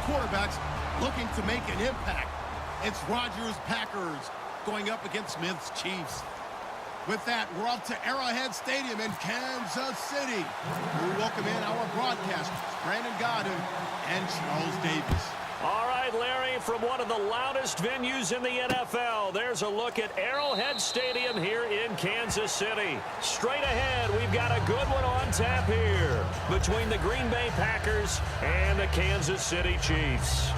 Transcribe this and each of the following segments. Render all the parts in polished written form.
quarterbacks looking to make an impact. It's Rodgers' Packers going up against Smith's Chiefs. With that, we're up to Arrowhead Stadium in Kansas City. We welcome in our broadcasters, Brandon Godden and Charles Davis. All right, Larry, from one of the loudest venues in the NFL, there's a look at Arrowhead Stadium here in Kansas City. Straight ahead, we've got a good one on tap here between the Green Bay Packers and the Kansas City Chiefs.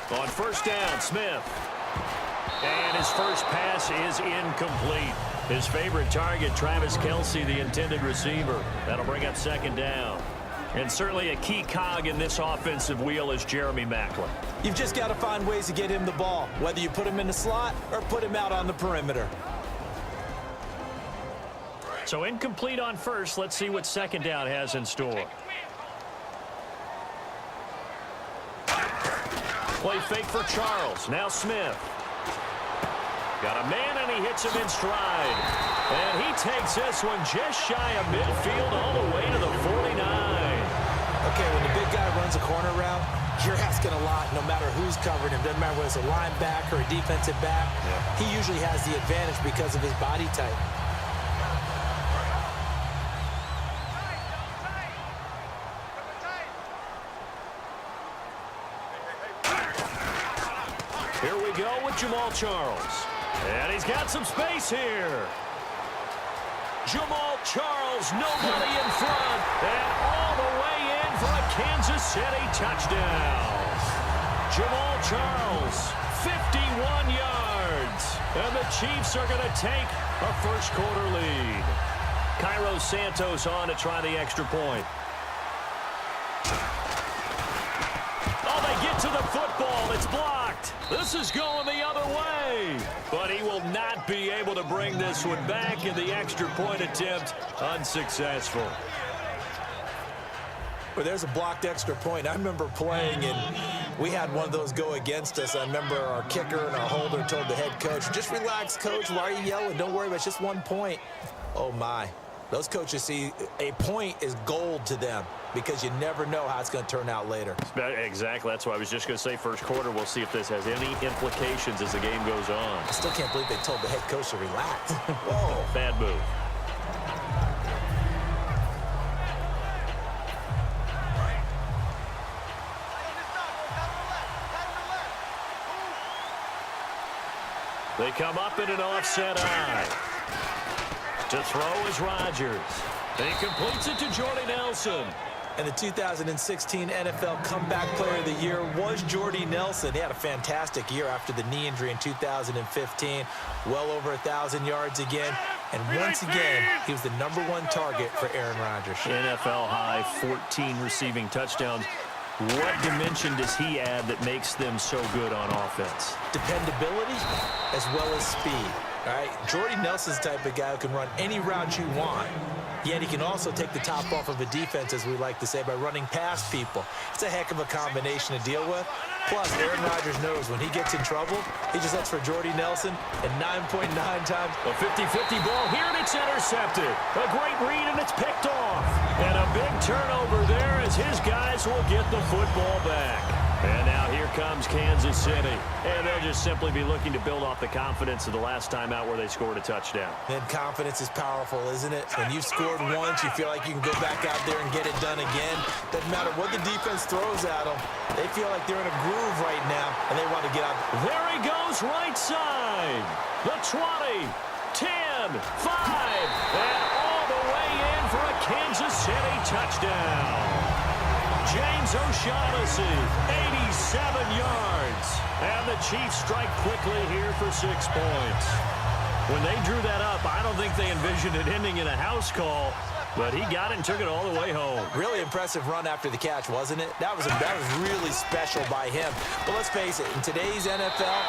On first down, Smith. And his first pass is incomplete. His favorite target, Travis Kelce, the intended receiver. That'll bring up second down. And certainly a key cog in this offensive wheel is Jeremy Maclin. You've just got to find ways to get him the ball, whether you put him in the slot or put him out on the perimeter. So incomplete on first. Let's see what second down has in store. Play fake for Charles. Now Smith. Got a man, and he hits him in stride. And he takes this one just shy of midfield all the way to the 49. Okay, when the big guy runs a corner route, you're asking a lot no matter who's covering him. Doesn't matter whether it's a linebacker or a defensive back. Yeah. He usually has the advantage because of his body type. Here we go with Jamal Charles. And he's got some space here. Jamal Charles, nobody in front. And all the way in for a Kansas City touchdown. Jamal Charles, 51 yards. And the Chiefs are going to take a first quarter lead. Cairo Santos on to try the extra point. Oh, they get to the football. It's blocked. This is going the other way. But he will not be able to bring this one back, and the extra point attempt unsuccessful. Well, there's a blocked extra point. I remember playing, and we had one of those go against us. I remember our kicker and our holder told the head coach, just relax, coach. Why are you yelling? Don't worry about it. It's just 1 point. Oh, my. Those coaches see a point is gold to them because you never know how it's going to turn out later. Exactly. That's why I was just going to say first quarter. We'll see if this has any implications as the game goes on. I still can't believe they told the head coach to relax. Whoa. Bad move. They come up in an offset eye. To throw is Rodgers. And he completes it to Jordy Nelson. And the 2016 NFL Comeback Player of the Year was Jordy Nelson. He had a fantastic year after the knee injury in 2015. Well over 1,000 yards again. And once again, he was the #1 target for Aaron Rodgers. NFL high 14 receiving touchdowns. What dimension does he add that makes them so good on offense? Dependability as well as speed. All right, Jordy Nelson's the type of guy who can run any route you want, yet he can also take the top off of a defense, as we like to say, by running past people. It's a heck of a combination to deal with. Plus, Aaron Rodgers knows when he gets in trouble, he just looks for Jordy Nelson, and 9.9 times. A 50-50 ball here, and it's intercepted. A great read, and it's picked off. And a big turnover there as his guys will get the football back. And now here comes Kansas City. And they'll just simply be looking to build off the confidence of the last time out where they scored a touchdown. And confidence is powerful, isn't it? When you've scored once, you feel like you can go back out there and get it done again. Doesn't matter what the defense throws at them. They feel like they're in a groove right now, and they want to get out. There he goes, right side. The 20, 10, 5, and all the way in for a Kansas City touchdown. James O'Shaughnessy, 87 yards. And the Chiefs strike quickly here for 6 points. When they drew that up, I don't think they envisioned it ending in a house call, but he got it and took it all the way home. Really impressive run after the catch, wasn't it? That was really special by him. But let's face it, in today's NFL,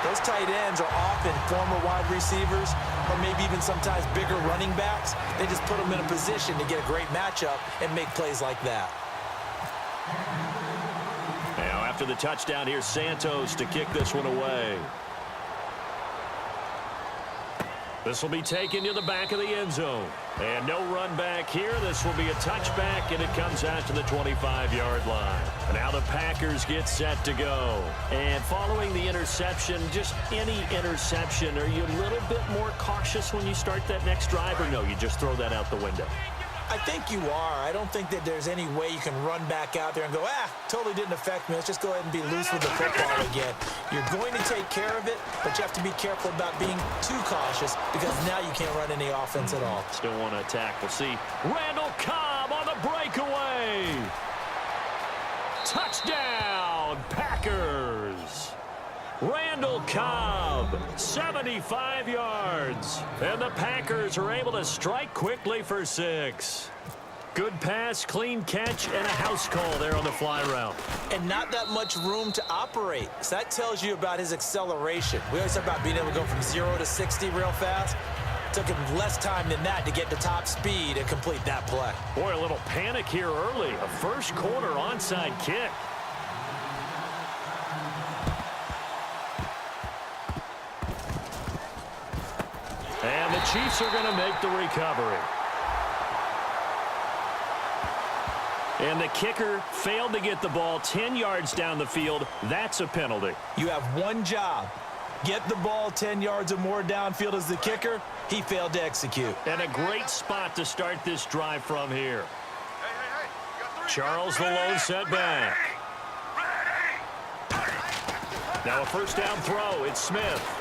Those tight ends are often former wide receivers or maybe even sometimes bigger running backs. They just put them in a position to get a great matchup and make plays like that. Now after the touchdown, here's Santos to kick this one away. This will be taken to the back of the end zone. And no run back here. This will be a touchback, and it comes out to the 25-yard line. Now the Packers get set to go. And following the interception, just any interception, are you a little bit more cautious when you start that next drive, or no, you just throw that out the window? I think you are. I don't think that there's any way you can run back out there and go, totally didn't affect me. Let's just go ahead and be loose with the football again. You're going to take care of it, but you have to be careful about being too cautious because now you can't run any offense at all. Still want to attack. We'll see. Randall Cobb on the breakaway. Touchdown, Packers. Randall Cobb, 75 yards. And the Packers are able to strike quickly for 6. Good pass, clean catch, and a house call there on the fly route. And not that much room to operate. So that tells you about his acceleration. We always talk about being able to go from 0 to 60 real fast. It took him less time than that to get to top speed and complete that play. Boy, a little panic here early. A first quarter onside kick. And the Chiefs are going to make the recovery. And the kicker failed to get the ball 10 yards down the field. That's a penalty. You have one job. Get the ball 10 yards or more downfield as the kicker. He failed to execute. And a great spot to start this drive from here. Charles the lone setback. Now a first down throw. It's Smith.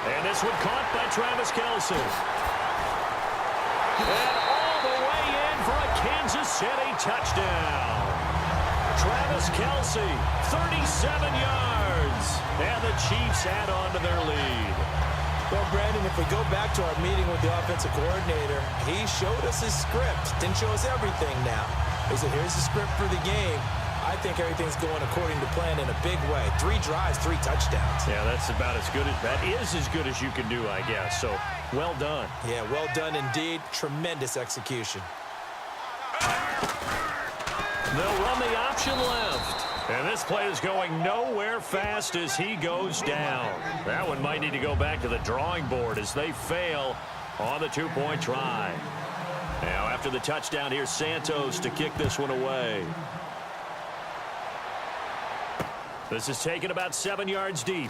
And this one caught by Travis Kelce. And all the way in for a Kansas City touchdown. Travis Kelce, 37 yards. And the Chiefs add on to their lead. Well, Brandon, if we go back to our meeting with the offensive coordinator, he showed us his script. Didn't show us everything now. He said, here's the script for the game. I think everything's going according to plan in a big way. 3 drives, 3 touchdowns. Yeah, that's about as good as that is as good as you can do, I guess. So, well done. Yeah, well done indeed. Tremendous execution. They'll run the option left. And this play is going nowhere fast as he goes down. That one might need to go back to the drawing board as they fail on the 2-point try. Now, after the touchdown, here's Santos to kick this one away. This is taken about 7 yards deep.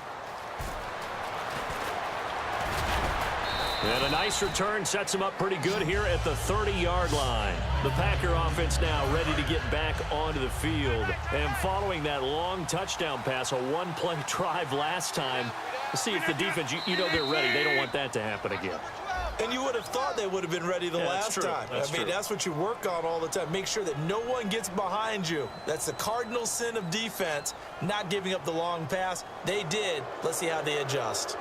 And a nice return sets him up pretty good here at the 30-yard line. The Packer offense now ready to get back onto the field. And following that long touchdown pass, a one-play drive last time, let's see if the defense, you know they're ready. They don't want that to happen again. And you would have thought they would have been ready the last time. That's what you work on all the time. Make sure that no one gets behind you. That's the cardinal sin of defense, not giving up the long pass. They did. Let's see how they adjust.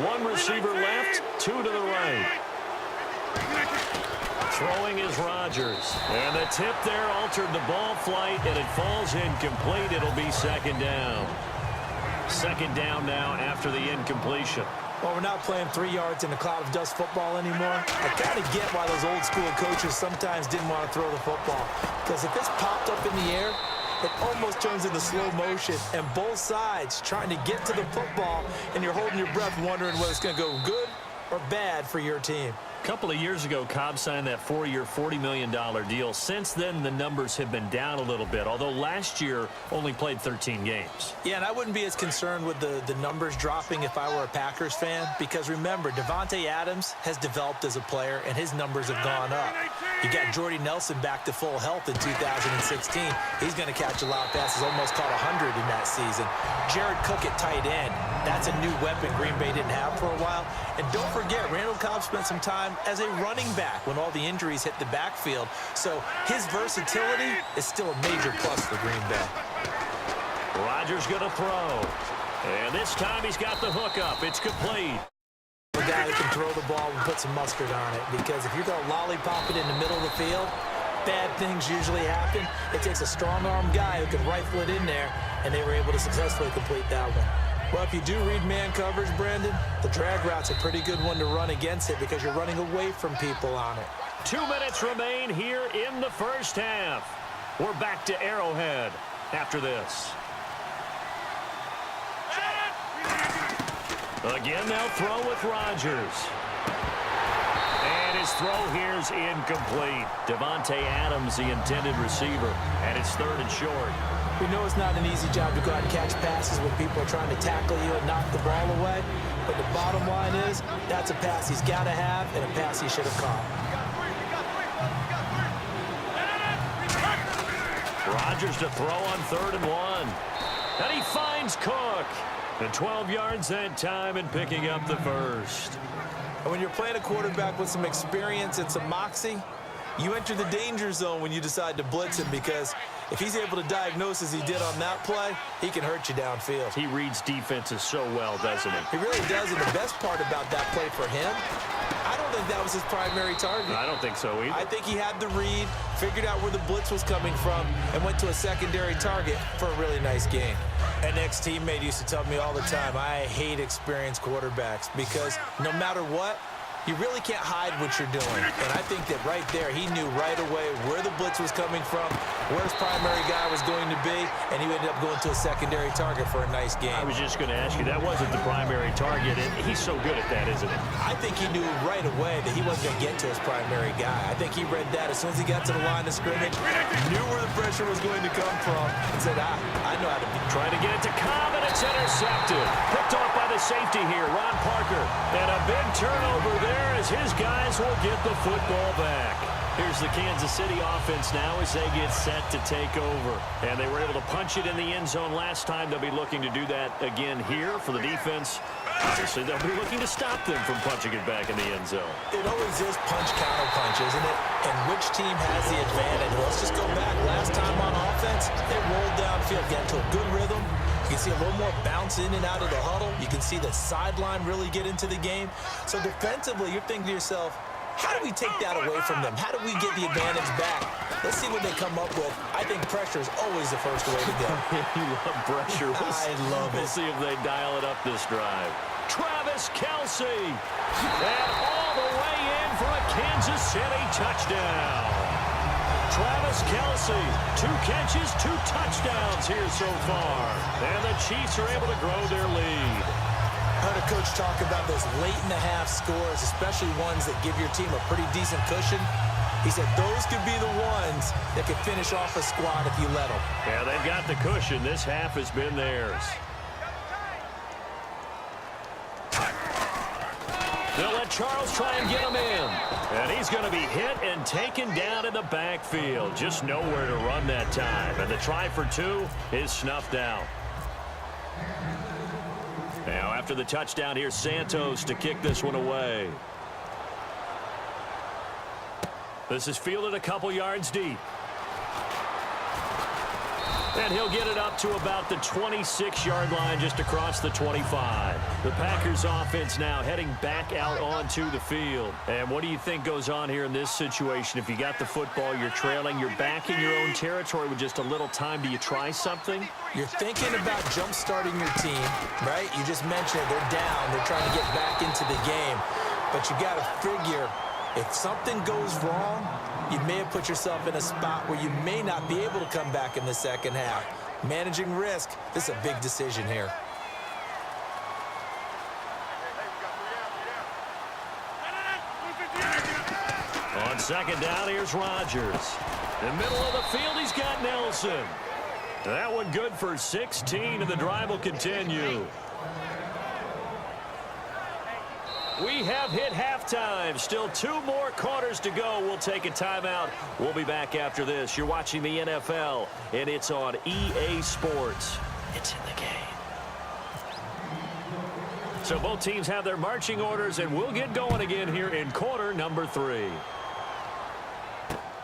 One receiver left, 2 to the right. Throwing is Rodgers. And the tip there altered the ball flight, and it falls incomplete. It'll be second down. Second down now after the incompletion. Well, we're not playing 3 yards in a cloud of dust football anymore. I kind of get why those old school coaches sometimes didn't want to throw the football. Because if it's popped up in the air, it almost turns into slow motion, and both sides trying to get to the football, and you're holding your breath wondering whether it's going to go good or bad for your team. A couple of years ago, Cobb signed that 4-year, $40 million deal. Since then, the numbers have been down a little bit, although last year only played 13 games. Yeah, and I wouldn't be as concerned with the numbers dropping if I were a Packers fan, because remember, Davante Adams has developed as a player, and his numbers have gone up. You got Jordy Nelson back to full health in 2016. He's going to catch a lot of passes, almost caught 100 in that season. Jared Cook at tight end. That's a new weapon Green Bay didn't have for a while. And don't forget, Randall Cobb spent some time as a running back when all the injuries hit the backfield. So his versatility is still a major plus for Green Bay. Rodgers going to throw. And this time he's got the hook up. It's complete. guy who can throw the ball and put some mustard on it, because if you're going to lollipop it in the middle of the field, bad things usually happen. It takes a strong-arm guy who can rifle it in there, and they were able to successfully complete that one. Well, if you do read man coverage, Brandon, the drag route's a pretty good one to run against it because you're running away from people on it. 2 minutes remain here in the first half. We're back to Arrowhead after this. Again, they'll throw with Rodgers. And his throw here's incomplete. Devontae Adams, the intended receiver, and it's 3rd and short. We know it's not an easy job to go out and catch passes when people are trying to tackle you and knock the ball away. But the bottom line is, that's a pass he's got to have and a pass he should have caught. Rodgers to throw on 3rd and 1. And he finds Cook. And 12 yards that time and picking up the first. And when you're playing a quarterback with some experience and some moxie, you enter the danger zone when you decide to blitz him, because if he's able to diagnose as he did on that play, he can hurt you downfield. He reads defenses so well, doesn't he? He really does, and the best part about that play for him, I don't think that was his primary target. I don't think so either. I think he had the read, figured out where the blitz was coming from, and went to a secondary target for a really nice gain. An ex-teammate used to tell me all the time, I hate experienced quarterbacks, because no matter what, you really can't hide what you're doing. And I think that right there, he knew right away where the blitz was coming from, where his primary guy was going to be, and he ended up going to a secondary target for a nice game. I was just going to ask you, that wasn't the primary target, and he's so good at that, isn't it? I think he knew right away that he wasn't going to get to his primary guy. I think he read that as soon as he got to the line of scrimmage, knew where the pressure was going to come from, and said, I know how to be. Trying to get it to Cobb, and it's intercepted. Picked off by the safety here, Ron Parker. And a big turnover there as his guys will get the football back. Here's the Kansas City offense now as they get set to take over. And they were able to punch it in the end zone last time. They'll be looking to do that again here for the defense. Obviously, they'll be looking to stop them from punching it back in the end zone. It always is punch-counter-punch, isn't it? And which team has the advantage? Well, let's just go back. Last time on offense, they rolled downfield, get into a good rhythm. You can see a little more bounce in and out of the huddle. You can see the sideline really get into the game. So defensively, you're thinking to yourself, how do we take that away from them? How do we get the advantage back? Let's see what they come up with. I think pressure is always the first way to go. You love pressure. I love it. We'll see if they dial it up this drive. Travis Kelce. And all the way in for a Kansas City touchdown. Travis Kelce, 2 catches, 2 touchdowns here so far. And the Chiefs are able to grow their lead. I heard a coach talk about those late-in-the-half scores, especially ones that give your team a pretty decent cushion. He said those could be the ones that could finish off a squad if you let them. Yeah, they've got the cushion. This half has been theirs. They'll let Charles try and get him in. And he's going to be hit and taken down in the backfield. Just nowhere to run that time. And the try for 2 is snuffed out. Now, after the touchdown, here's Santos to kick this one away. This is fielded a couple yards deep. And he'll get it up to about the 26-yard line, just across the 25. The Packers offense now heading back out onto the field. And what do you think goes on here in this situation? If you got the football, you're trailing, you're back in your own territory with just a little time. Do you try something? You're thinking about jump-starting your team, right? You just mentioned it. They're down. They're trying to get back into the game. But you got to figure, if something goes wrong, you may have put yourself in a spot where you may not be able to come back in the second half. Managing risk, this is a big decision here. On second down, here's Rodgers. In the middle of the field, he's got Nelson. That one good for 16, and the drive will continue. We have hit halftime. Still 2 more quarters to go. We'll take a timeout. We'll be back after this. You're watching the NFL, and it's on EA Sports. It's in the game. So both teams have their marching orders, and we'll get going again here in quarter number 3.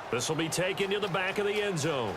This will be taken to the back of the end zone.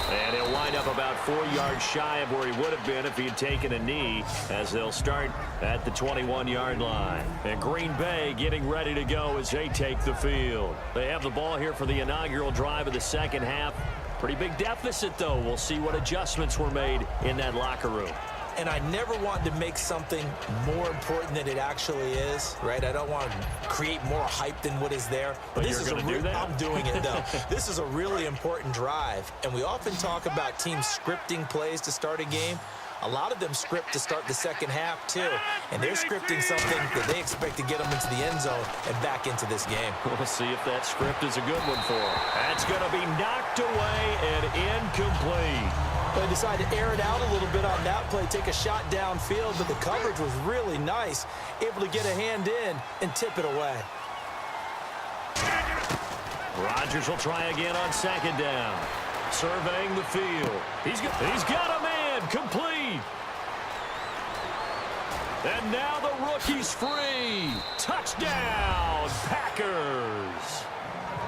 And he'll line wind up about 4 yards shy of where he would have been if he had taken a knee, as they'll start at the 21-yard line. And Green Bay getting ready to go as they take the field. They have the ball here for the inaugural drive of the second half. Pretty big deficit, though. We'll see what adjustments were made in that locker room. And I never want to make something more important than it actually is, right? I don't want to create more hype than what is there. But this is I'm doing it, though. This is a really important drive. And we often talk about teams scripting plays to start a game. A lot of them script to start the second half, too. And they're scripting something that they expect to get them into the end zone and back into this game. We'll see if that script is a good one for them. That's going to be knocked away and incomplete. They decided to air it out a little bit on that play, take a shot downfield, but the coverage was really nice, able to get a hand in and tip it away. Rodgers will try again on second down. Surveying the field. He's got a man, complete. And now the rookie's free. Touchdown, Packers.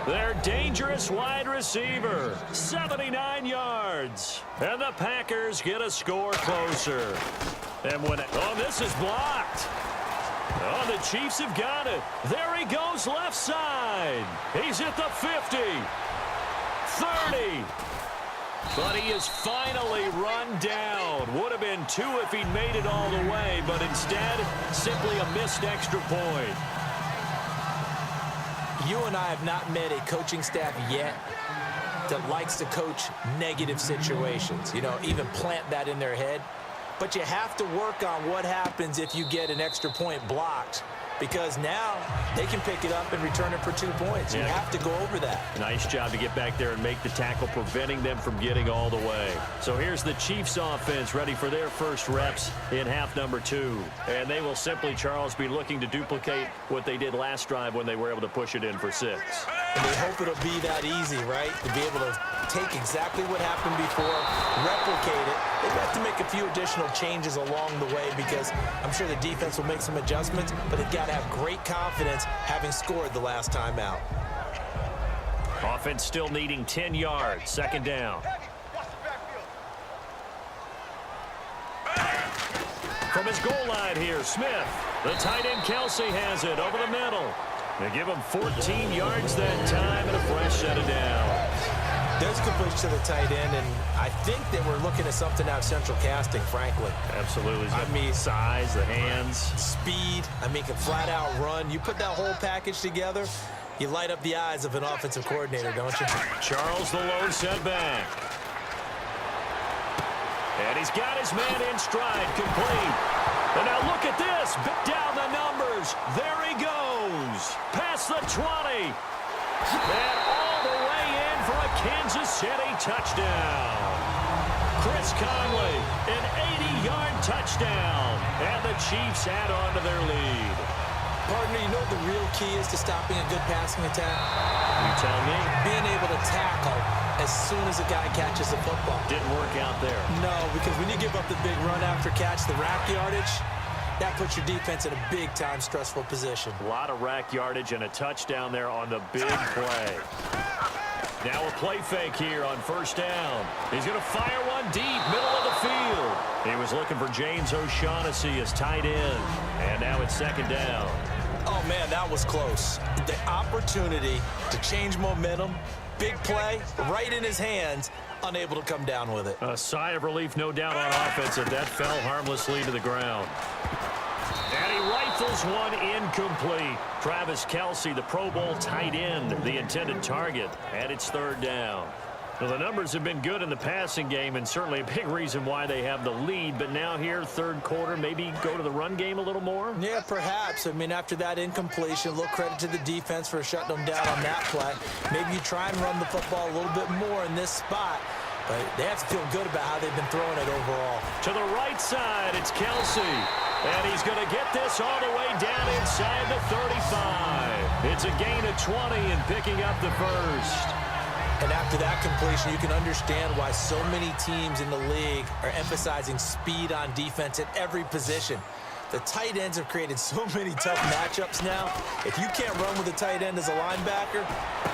Their dangerous wide receiver, 79 yards. And the Packers get a score closer. And this is blocked. Oh, the Chiefs have got it. There he goes left side. He's at the 50. 30. But he is finally run down. Would have been 2 if he'd made it all the way, but instead, simply a missed extra point. You and I have not met a coaching staff yet that likes to coach negative situations. You know, even plant that in their head. But you have to work on what happens if you get an extra point blocked, because now they can pick it up and return it for 2 points. You have to go over that. Nice job to get back there and make the tackle, preventing them from getting all the way. So here's the Chiefs offense ready for their first reps in half number 2. And they will simply, Charles, be looking to duplicate what they did last drive when they were able to push it in for 6. And they hope it'll be that easy, right? To be able to take exactly what happened before, replicate it. They've got to make a few additional changes along the way, because I'm sure the defense will make some adjustments, but they've got to have great confidence having scored the last time out. Offense still needing 10 yards. Second down. From his goal line here, Smith. The tight end Kelsey has it over the middle. They give him 14 yards that time and a fresh set of downs. There's a good push to the tight end, and I think that we're looking at something out of central casting, frankly. Absolutely. I mean, size, the hands. Speed. I mean, can flat out run. You put that whole package together, you light up the eyes of an offensive coordinator, don't you? Charles the lone setback. And he's got his man in stride, complete. And now look at this. Down the numbers. There he goes. Past the 20. And all the way in for a Kansas City touchdown. Chris Conley, an 80-yard touchdown. And the Chiefs add on to their lead. Partner, you know what the real key is to stopping a good passing attack? You tell me. Being able to tackle as soon as a guy catches the football. Didn't work out there. No, because when you give up the big run after catch, the rack yardage, that puts your defense in a big-time stressful position. A lot of rack yardage and a touchdown there on the big play. Now a play fake here on first down. He's going to fire one deep, middle of the field. He was looking for James O'Shaughnessy as tight end. And now it's second down. Oh, man, that was close. The opportunity to change momentum, big play, right in his hands, unable to come down with it. A sigh of relief, no doubt, on offense, that fell harmlessly to the ground. And he rifles one incomplete. Travis Kelce, the Pro Bowl tight end, the intended target, and it's third down. Well, the numbers have been good in the passing game, and certainly a big reason why they have the lead. But now here, third quarter, maybe go to the run game a little more? Yeah, perhaps. I mean, after that incompletion, a little credit to the defense for shutting them down on that play. Maybe you try and run the football a little bit more in this spot. But they have to feel good about how they've been throwing it overall. To the right side, it's Kelce. And he's going to get this all the way down inside the 35. It's a gain of 20 and picking up the first. And after that completion, you can understand why so many teams in the league are emphasizing speed on defense at every position. The tight ends have created so many tough matchups now. If you can't run with a tight end as a linebacker,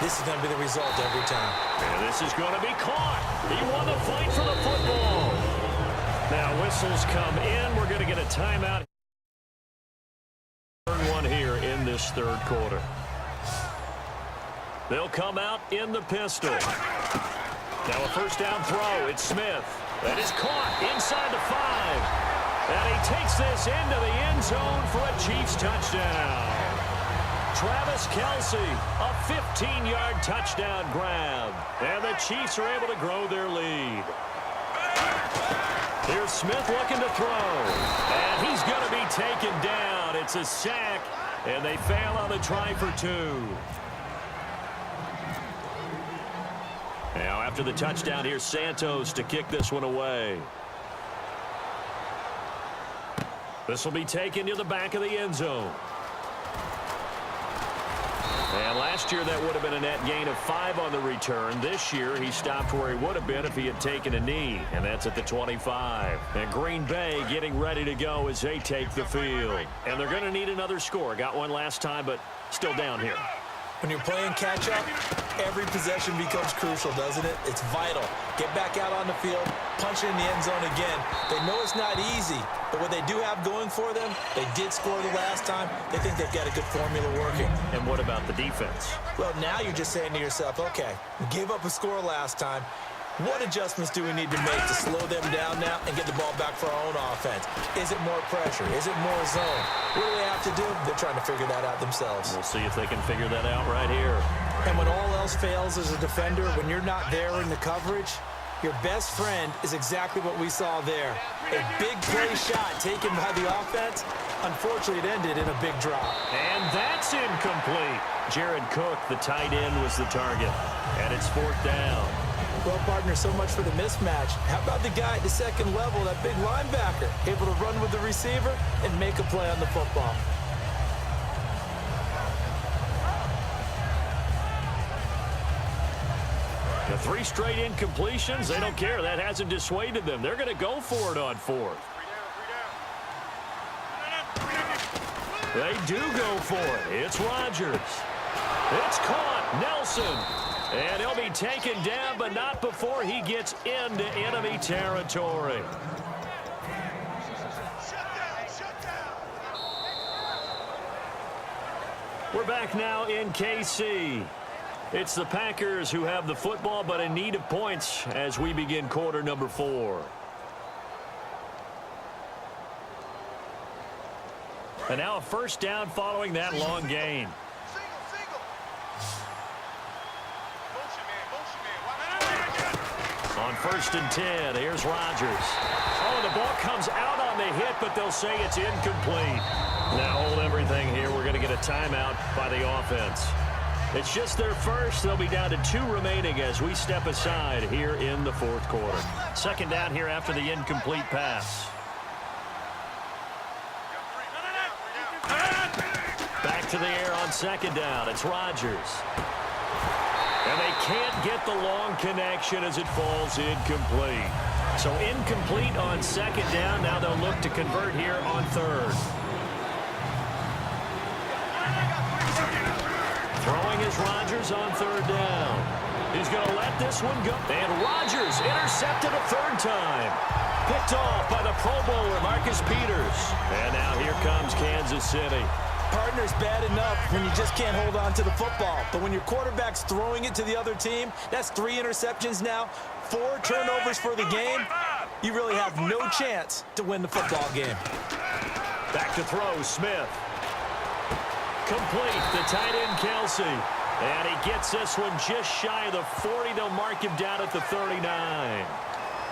this is going to be the result every time. And this is going to be caught. He won the fight for the football. Now whistles come in. We're going to get a timeout. One here in this third quarter. They'll come out in the pistol. Now a first down throw. It's Smith. That is caught inside the 5. And he takes this into the end zone for a Chiefs touchdown. Travis Kelce, a 15-yard touchdown grab. And the Chiefs are able to grow their lead. Here's Smith looking to throw. And he's going to be taken down. It's a sack. And they fail on the try for 2. Now after the touchdown, here's Santos to kick this one away. This will be taken to the back of the end zone. And last year that would have been a net gain of 5 on the return. This year he stopped where he would have been if he had taken a knee, and that's at the 25. And Green Bay getting ready to go as they take the field. And they're going to need another score. Got one last time, but still down here. When you're playing catch-up, every possession becomes crucial, doesn't it? It's vital. Get back out on the field, punch it in the end zone again. They know it's not easy, but what they do have going for them, they did score the last time. They think they've got a good formula working. And what about the defense? Well, now you're just saying to yourself, okay, we gave up a score last time. What adjustments do we need to make to slow them down now and get the ball back for our own offense? Is it more pressure? Is it more zone? What do they have to do? They're trying to figure that out themselves. We'll see if they can figure that out right here. And when all else fails as a defender, when you're not there in the coverage, your best friend is exactly what we saw there. A big play shot taken by the offense. Unfortunately, it ended in a big drop. And that's incomplete. Jared Cook, the tight end, was the target. And it's 4th down. Well, partner, so much for the mismatch. How about the guy at the second level, that big linebacker, able to run with the receiver and make a play on the football? The 3 straight incompletions, they don't care. That hasn't dissuaded them. They're going to go for it on 4th. They do go for it. It's Rodgers. It's caught. Nelson. And he'll be taken down, but not before he gets into enemy territory. We're back now in KC. It's the Packers who have the football, but in need of points as we begin quarter number 4. And now a first down following that long gain. On 1st and 10, here's Rodgers. Oh, the ball comes out on the hit, but they'll say it's incomplete. Now hold everything here. We're going to get a timeout by the offense. It's just their first. They'll be down to 2 remaining as we step aside here in the 4th quarter. 2nd down here after the incomplete pass. Back to the air on 2nd down. It's Rodgers. And they can't get the long connection as it falls incomplete. So incomplete on 2nd down. Now they'll look to convert here on 3rd. Throwing is Rodgers on 3rd down. He's going to let this one go. And Rodgers intercepted a 3rd time. Picked off by the Pro Bowler, Marcus Peters. And now here comes Kansas City. Partner's bad enough when you just can't hold on to the football. But when your quarterback's throwing it to the other team, that's 3 interceptions now, 4 turnovers for the game. You really have no chance to win the football game. Back to throw, Smith. Complete, the tight end Kelce. And he gets this one just shy of the 40. They'll mark him down at the 39.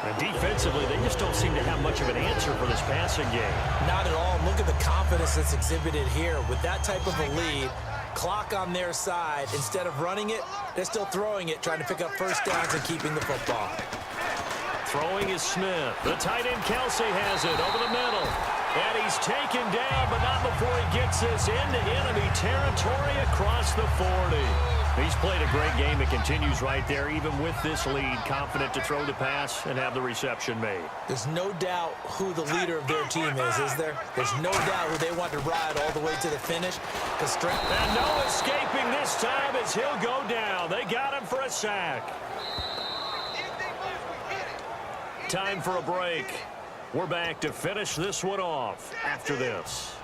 And defensively, they just don't seem to have much of an answer for this passing game. Not at all. Look at the confidence that's exhibited here. With that type of a lead, clock on their side, instead of running it, they're still throwing it, trying to pick up first downs and keeping the football. Throwing is Smith. The tight end Kelce has it over the middle. And he's taken down, but not before he gets this into enemy territory across the 40. He's played a great game. It continues right there, even with this lead, confident to throw the pass and have the reception made. There's no doubt who the leader of their team is there? There's no doubt who they want to ride all the way to the finish. And no escaping this time as he'll go down. They got him for a sack. Time for a break. We're back to finish this one off after this.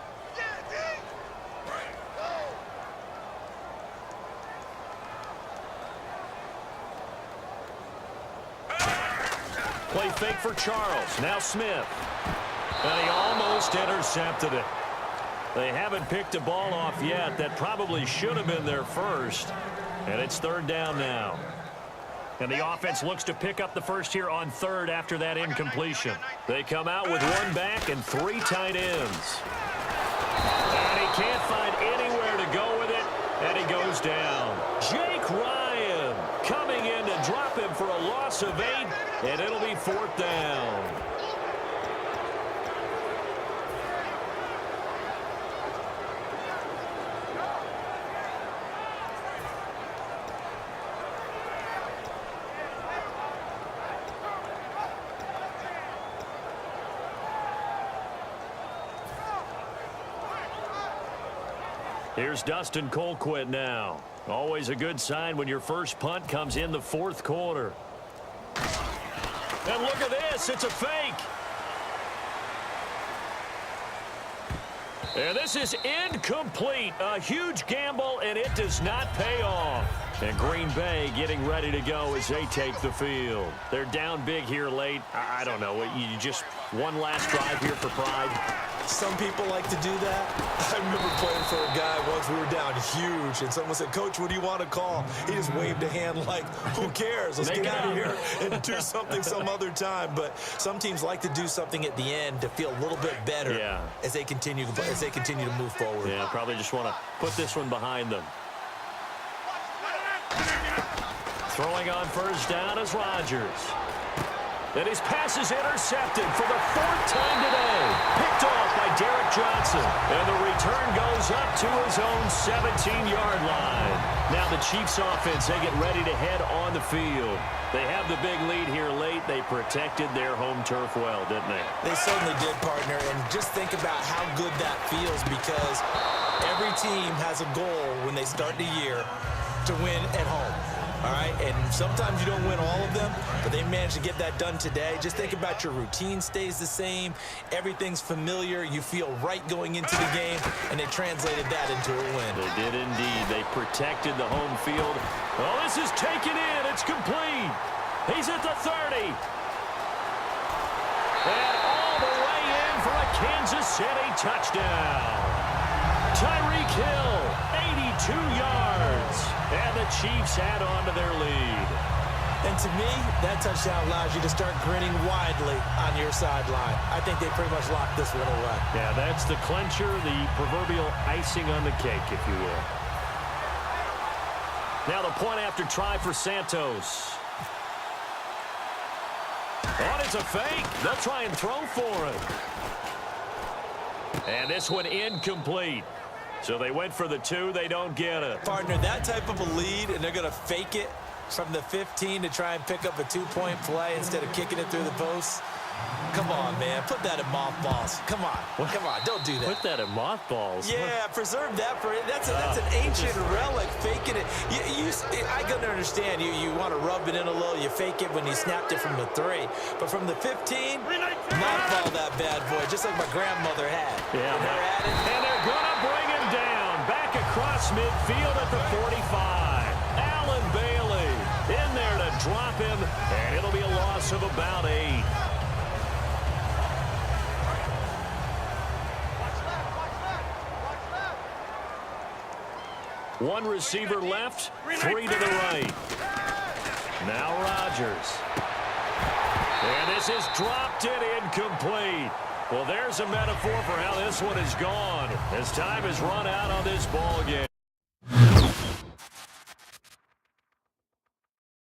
Play fake for Charles. Now Smith. And he almost intercepted it. They haven't picked a ball off yet. That probably should have been their first. And it's third down now. And the offense looks to pick up the first here on third after that incompletion. They come out with one back and three tight ends. And he can't find anywhere to go with it, and he goes down. Jake Ryan coming in to drop him for a loss of 8, and it'll be fourth down. Here's Dustin Colquitt now. Always a good sign when your first punt comes in the fourth quarter. And look at this. It's a fake. And this is incomplete. A huge gamble, and it does not pay off. And Green Bay getting ready to go as they take the field. They're down big here late. I don't know. You just one last drive here for pride. Some people like to do that. I remember playing for a guy once. We were down huge, and someone said, "Coach, what do you want to call?" He just waved a hand like, "Who cares? Let's get out of here and do something some other time." But some teams like to do something at the end to feel a little bit better as they continue to move forward. Yeah, probably just want to put this one behind them. Throwing on first down is Rodgers. And his pass is intercepted for the fourth time today. Picked off by Derek Johnson. And the return goes up to his own 17-yard line. Now the Chiefs offense, they get ready to head on the field. They have the big lead here late. They protected their home turf well, didn't they? They certainly did, partner. And just think about how good that feels, because every team has a goal when they start the year to win at home. All right, and sometimes you don't win all of them, but they managed to get that done today. Just think about your routine stays the same. Everything's familiar. You feel right going into the game, and they translated that into a win. They did indeed. They protected the home field. Oh, this is taken in. It's complete. He's at the 30. And all the way in for a Kansas City touchdown. Tyreek Hill, 82 yards. And the Chiefs add on to their lead. And to me, that touchdown allows you to start grinning widely on your sideline. I think they pretty much locked this one away. Yeah, that's the clincher, the proverbial icing on the cake, if you will. Now the point after try for Santos. Oh, it's a fake. They'll try and throw for it. And this one incomplete. So they went for the 2. They don't get it. Partner, that type of a lead, and they're going to fake it from the 15 to try and pick up a 2-point play instead of kicking it through the posts. Come on, man. Put that in mothballs. Come on. What? Come on. Don't do that. Put that in mothballs? Yeah, preserve that for it. That's an ancient relic, faking it. I can understand. You want to rub it in a little. You fake it when you snapped it from the 3. But from the 15, mothball that bad boy, just like my grandmother had. Yeah. And they're going to bring him down. Back across midfield at the 45. Allen Bailey in there to drop him. And it'll be a loss of about 8. One receiver left, 3 to the right. Now Rodgers. And this is dropped in incomplete. Well, there's a metaphor for how this one is gone as time has run out on this ball game.